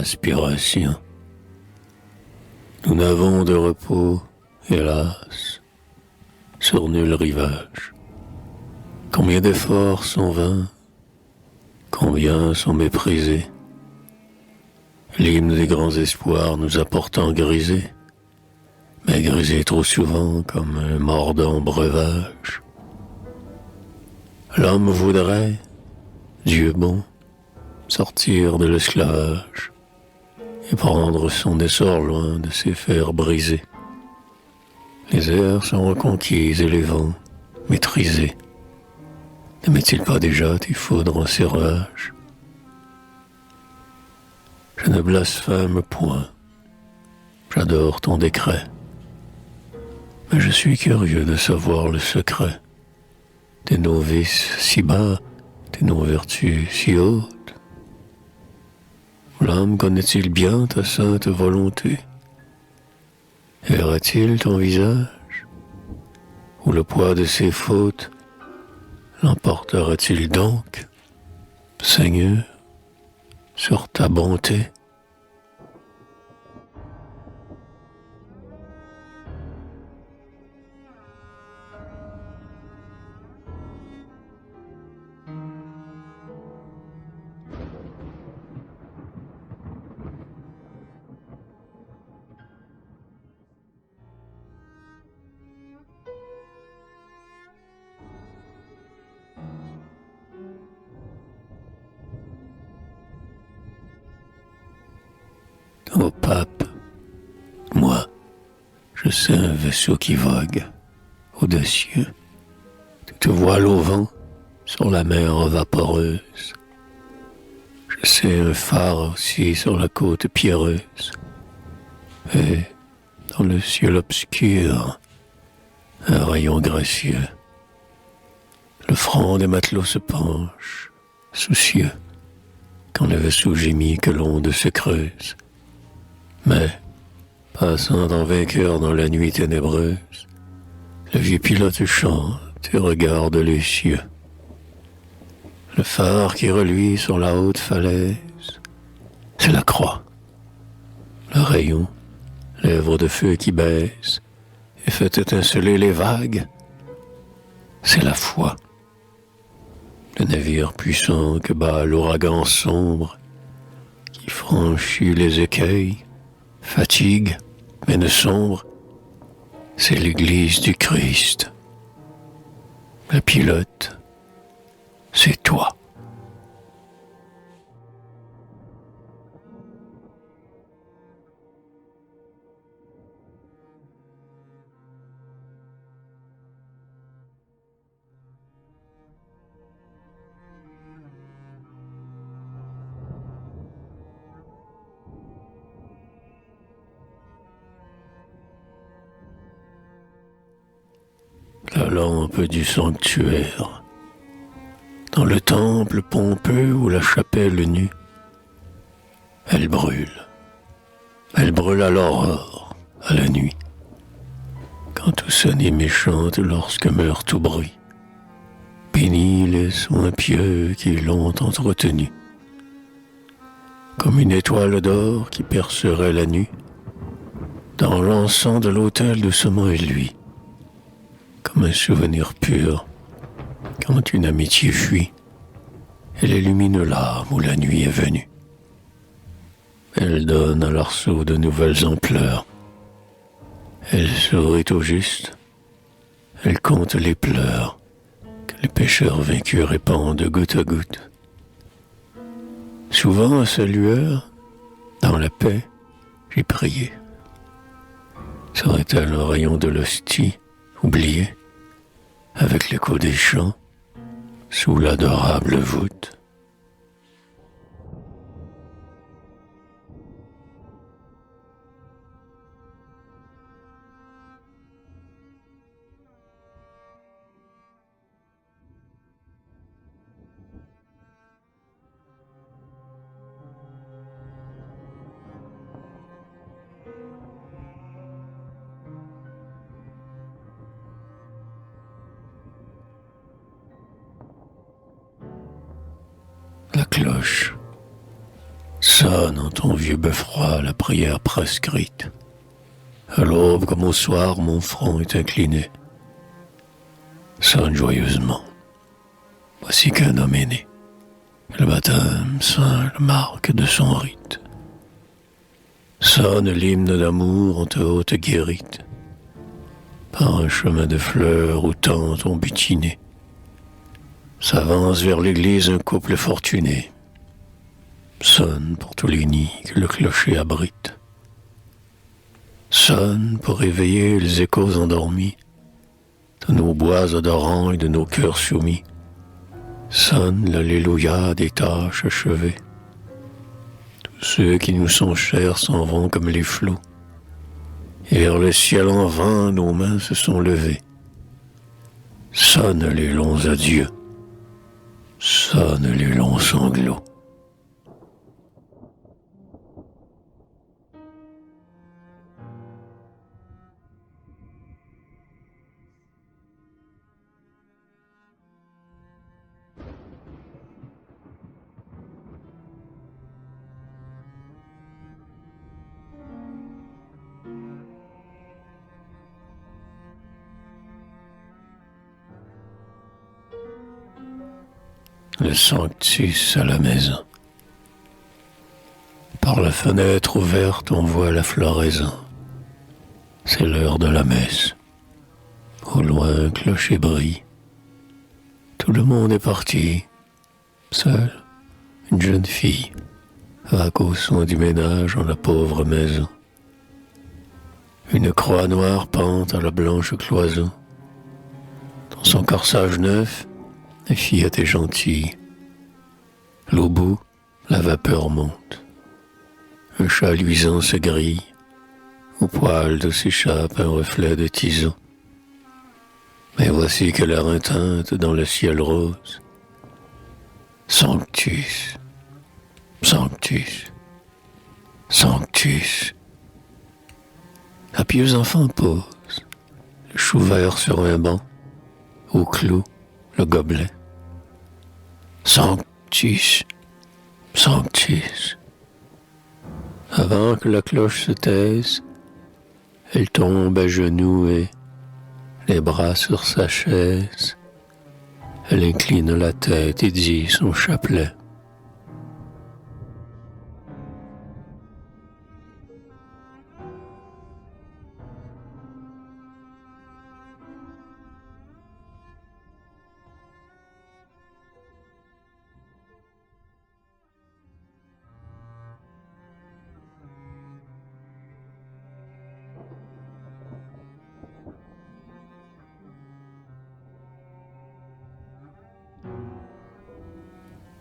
respiration. Nous n'avons de repos, hélas, sur nul rivage. Combien d'efforts sont vains, combien sont méprisés. L'hymne des grands espoirs nous a pourtant grisés, mais grisés trop souvent comme un mordant breuvage. L'homme voudrait, Dieu bon, sortir de l'esclavage et prendre son essor loin de ses fers brisés. Les airs sont reconquises et les vents maîtrisés. Ne met-il pas déjà tes foudres en serrage? Je ne blasphème point, j'adore ton décret, mais je suis curieux de savoir le secret de nos vices si bas, de nos vertus si hautes. L'homme connaît-il bien ta sainte volonté? Verra-t-il ton visage? Ou le poids de ses fautes l'emportera-t-il donc, Seigneur, sur ta bonté? Ô pape, moi, je sais un vaisseau qui vogue audacieux, toute voile au vent sur la mer vaporeuse. Je sais un phare aussi sur la côte pierreuse, et dans le ciel obscur, un rayon gracieux. Le front des matelots se penche, soucieux, quand le vaisseau gémit que l'onde se creuse. Mais, passant en vainqueur dans la nuit ténébreuse, le vieux pilote chante et regarde les cieux. Le phare qui reluit sur la haute falaise, c'est la croix. Le rayon, lèvre de feu qui baisse et fait étinceler les vagues, c'est la foi. Le navire puissant que bat l'ouragan sombre, qui franchit les écueils, fatigue, mais ne sombre, c'est l'Église du Christ. Le pilote, c'est toi. La lampe du sanctuaire, dans le temple pompeux ou la chapelle nue, elle brûle. Elle brûle à l'aurore, à la nuit, quand tout sonne et méchante lorsque meurt tout bruit. Bénis les soins pieux qui l'ont entretenu. Comme une étoile d'or qui percerait la nuit, dans l'encens de l'autel doucement élevé, comme un souvenir pur, quand une amitié fuit, elle illumine l'âme où la nuit est venue. Elle donne à l'arceau de nouvelles ampleurs. Elle sourit au juste, elle compte les pleurs que les pécheurs vaincus répandent goutte à goutte. Souvent à sa lueur, dans la paix, j'ai prié. Serait-elle un rayon de l'hostie, oublié, avec l'écho des chants, sous l'adorable voûte? La cloche Sonne en ton vieux beffroi la prière prescrite. À l'aube comme au soir, mon front est incliné. Sonne joyeusement. Voici qu'un homme est né. Le baptême simple marque de son rite. Sonne l'hymne d'amour en te haute guérite. Par un chemin de fleurs où tant ont butiné, s'avance vers l'église un couple fortuné. Sonne pour tous les nids que le clocher abrite. Sonne pour réveiller les échos endormis de nos bois odorants et de nos cœurs soumis. Sonne l'alléluia des tâches achevées. Tous ceux qui nous sont chers s'en vont comme les flots, et vers le ciel en vain nos mains se sont levées. Sonne les longs adieux, sonne les longs sanglots. Le sanctus à la maison. Par la fenêtre ouverte, on voit la floraison. C'est l'heure de la messe. Au loin, un clocher brille. Tout le monde est parti. Seule, une jeune fille vaque au son du ménage en la pauvre maison. Une croix noire pente à la blanche cloison. Dans son corsage neuf, la fillette est gentille. L'au bout, la vapeur monte. Un chat luisant se grille. Au poil d'où s'échappe un reflet de tison. Mais voici que l'air teinte dans le ciel rose. Sanctus, sanctus, sanctus. La pieuse enfant pose, le chou vert sur un banc, au clou, le gobelet. Sanctus, sanctus. Avant que la cloche se taise, elle tombe à genoux et, les bras sur sa chaise, elle incline la tête et dit son chapelet.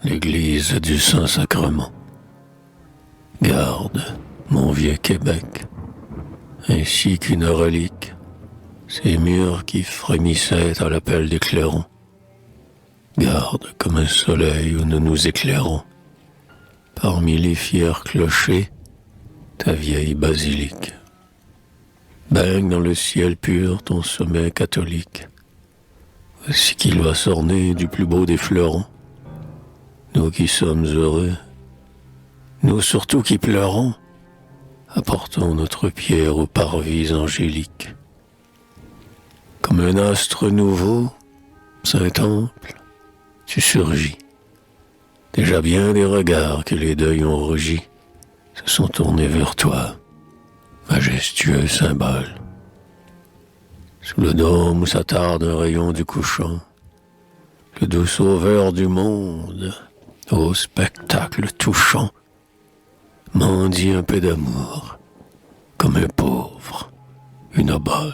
L'église du Saint-Sacrement. Garde, mon vieux Québec, ainsi qu'une relique, ces murs qui frémissaient à l'appel des clairons. Garde comme un soleil où nous nous éclairons, parmi les fiers clochers, ta vieille basilique. Baigne dans le ciel pur ton sommet catholique. Voici qu'il va s'orner du plus beau des fleurons. Nous qui sommes heureux, nous surtout qui pleurons, apportons notre pierre au parvis angélique. Comme un astre nouveau, Saint-Temple, tu surgis. Déjà bien des regards que les deuils ont rugis se sont tournés vers toi, majestueux symbole. Sous le dôme où s'attarde un rayon du couchant, le doux sauveur du monde, au spectacle touchant, mendie un peu d'amour, comme un pauvre, une obole.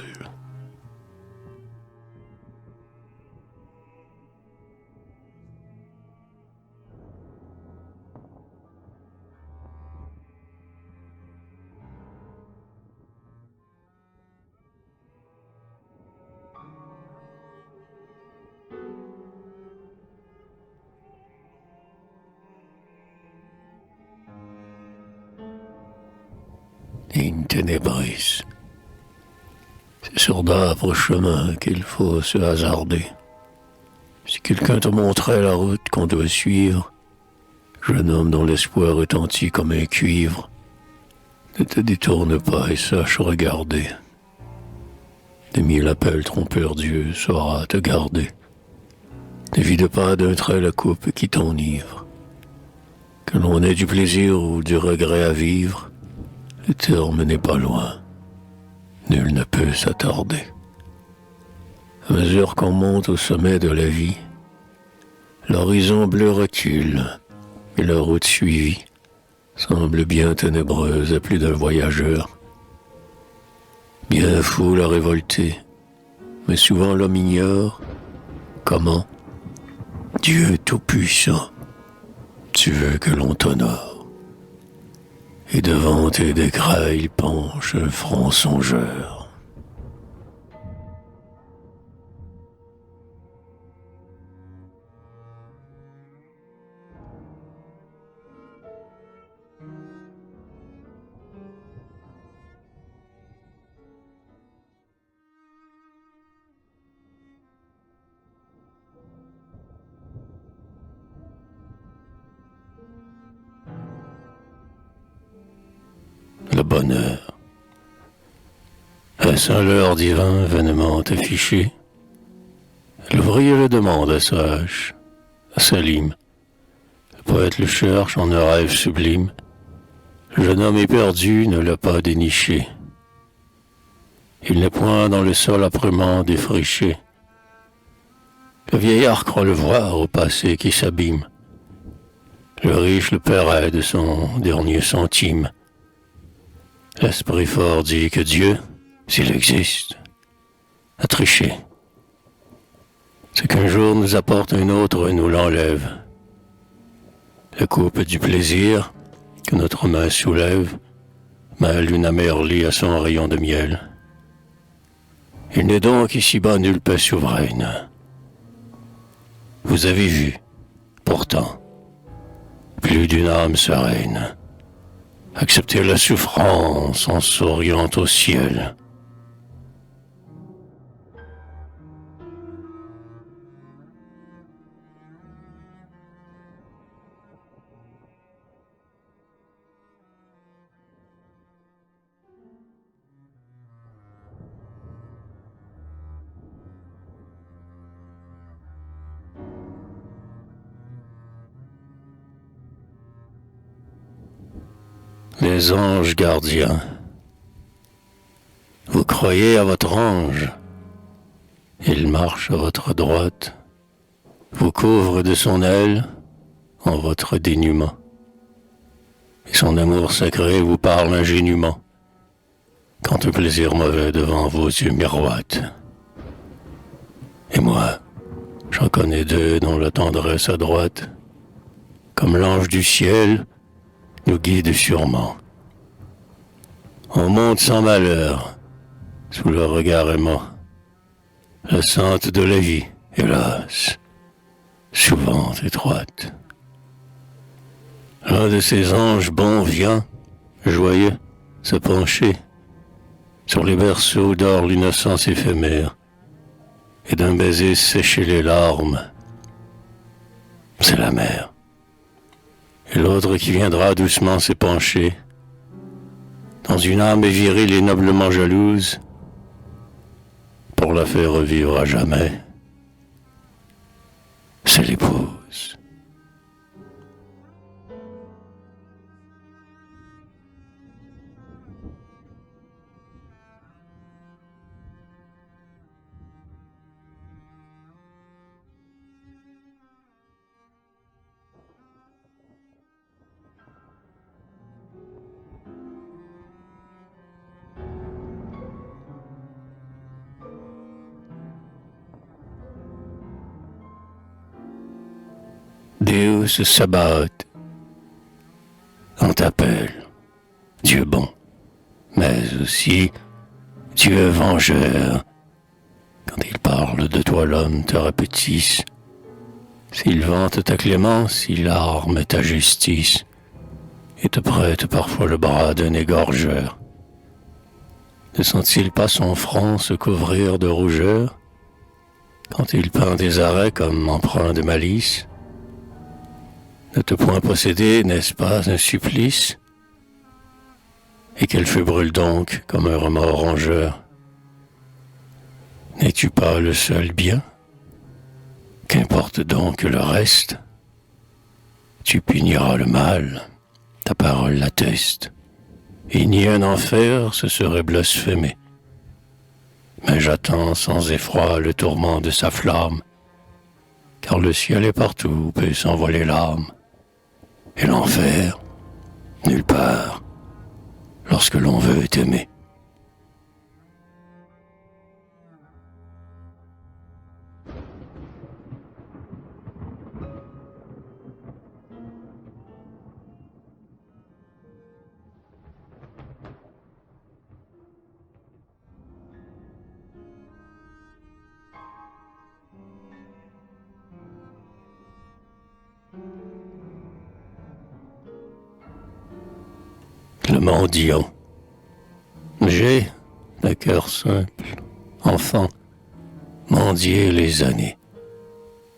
In tenebris. C'est sur d'âpres chemins qu'il faut se hasarder. Si quelqu'un te montrait la route qu'on doit suivre, jeune homme dont l'espoir retentit comme un cuivre, ne te détourne pas et sache regarder. Des mille appels trompeurs Dieu saura te garder. Ne vide pas d'un trait la coupe qui t'enivre. Que l'on ait du plaisir ou du regret à vivre, le terme n'est pas loin. Nul ne peut s'attarder. À mesure qu'on monte au sommet de la vie, l'horizon bleu recule et la route suivie semble bien ténébreuse à plus d'un voyageur. Bien fou la révolter, mais souvent l'homme ignore comment Dieu Tout-Puissant, tu veux que l'on t'honore. Et devant tes décrets il penche un front songeur. Le bonheur. Est-ce un leurre divin vainement affiché? L'ouvrier le demande à sa hache, à Salim. Le poète le cherche en un rêve sublime. Le jeune homme éperdu ne l'a pas déniché. Il n'est point dans le sol âprement défriché. Le vieillard croit le voir au passé qui s'abîme. Le riche le paierait de son dernier centime. L'esprit fort dit que Dieu, s'il existe, a triché. C'est qu'un jour nous apporte un autre et nous l'enlève. La coupe du plaisir que notre main soulève mêle une amerlie à son rayon de miel. Il n'est donc ici-bas nulle paix souveraine. Vous avez vu, pourtant, plus d'une âme sereine accepter la souffrance en souriant au ciel. Les anges gardiens. Vous croyez à votre ange. Il marche à votre droite, vous couvre de son aile en votre dénuement. Et son amour sacré vous parle ingénument, quand un plaisir mauvais devant vos yeux miroite. Et moi, j'en connais deux dont la tendresse à droite, comme l'ange du ciel, nous guide sûrement. On monte sans malheur, sous le regard aimant, la sente de la vie, hélas, souvent étroite. L'un de ces anges bons vient, joyeux, se pencher sur les berceaux d'or l'innocence éphémère, et d'un baiser sécher les larmes. C'est la mer. Et l'autre qui viendra doucement s'épancher dans une âme virile et noblement jalouse pour la faire revivre à jamais. C'est l'épouse. Deus Sabaoth, on t'appelle Dieu bon, mais aussi Dieu vengeur. Quand il parle de toi l'homme te répétisse, s'il vante ta clémence, il arme ta justice, et te prête parfois le bras d'un égorgeur. Ne sent-il pas son front se couvrir de rougeur, quand il peint des arrêts comme empreints de malice? Ne te point posséder, n'est-ce pas un supplice? Et quel feu brûle donc comme un remords rongeur? N'es-tu pas le seul bien? Qu'importe donc le reste? Tu puniras le mal, ta parole l'atteste, et ni un enfer se serait blasphémé. Mais j'attends sans effroi le tourment de sa flamme, car le ciel est partout où peut s'envoler l'âme, et l'enfer, nulle part, lorsque l'on veut aimer. Le mendiant. J'ai, le cœur simple, enfant, mendié les années,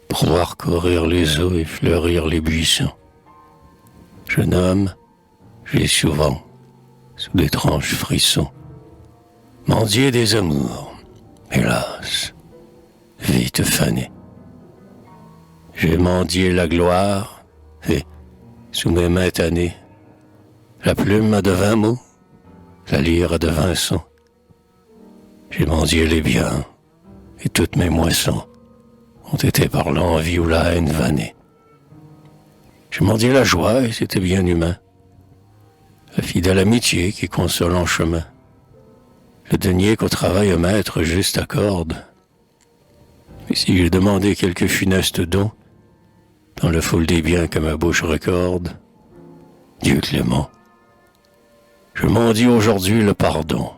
pour voir courir les eaux et fleurir les buissons. Jeune homme, j'ai souvent, sous d'étranges frissons, mendié des amours, hélas, vite fanées. J'ai mendié la gloire, et, sous mes mains tannées, la plume a devint mot, la lyre a devint son. J'ai mendié les biens, et toutes mes moissons ont été par l'envie ou la haine vannées. J'ai mendié la joie, et c'était bien humain. La fidèle amitié qui console en chemin. Le denier qu'au travail un maître juste accorde. Et si j'ai demandé quelques funestes dons, dans le foule des biens que ma bouche recorde, Dieu clément, je mendie aujourd'hui le pardon.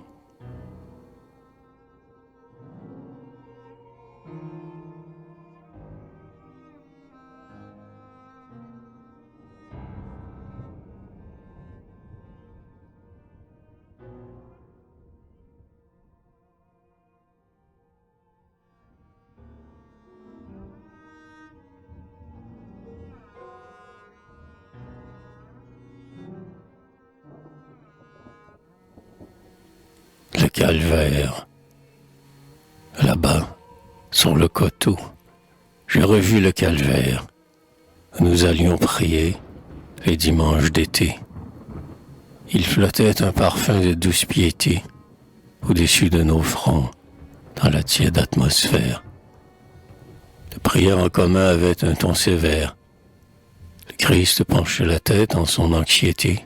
Le calvaire. Là-bas, sur le coteau, j'ai revu le calvaire. Nous allions prier les dimanches d'été. Il flottait un parfum de douce piété au-dessus de nos fronts, dans la tiède atmosphère. La prière en commun avait un ton sévère. Le Christ penchait la tête en son anxiété.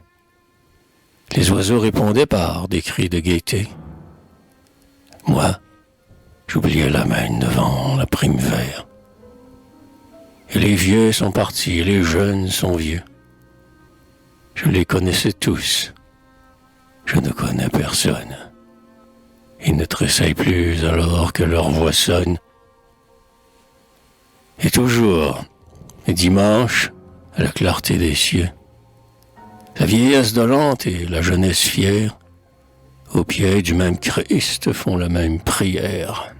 Les oiseaux répondaient par des cris de gaieté. Moi, j'oubliais la main devant la primevère. Et les vieux sont partis, et les jeunes sont vieux. Je les connaissais tous. Je ne connais personne. Ils ne tressaillent plus alors que leur voix sonne. Et toujours, les dimanches, à la clarté des cieux, la vieillesse dolente et la jeunesse fière, au pied du même Christ font la même prière.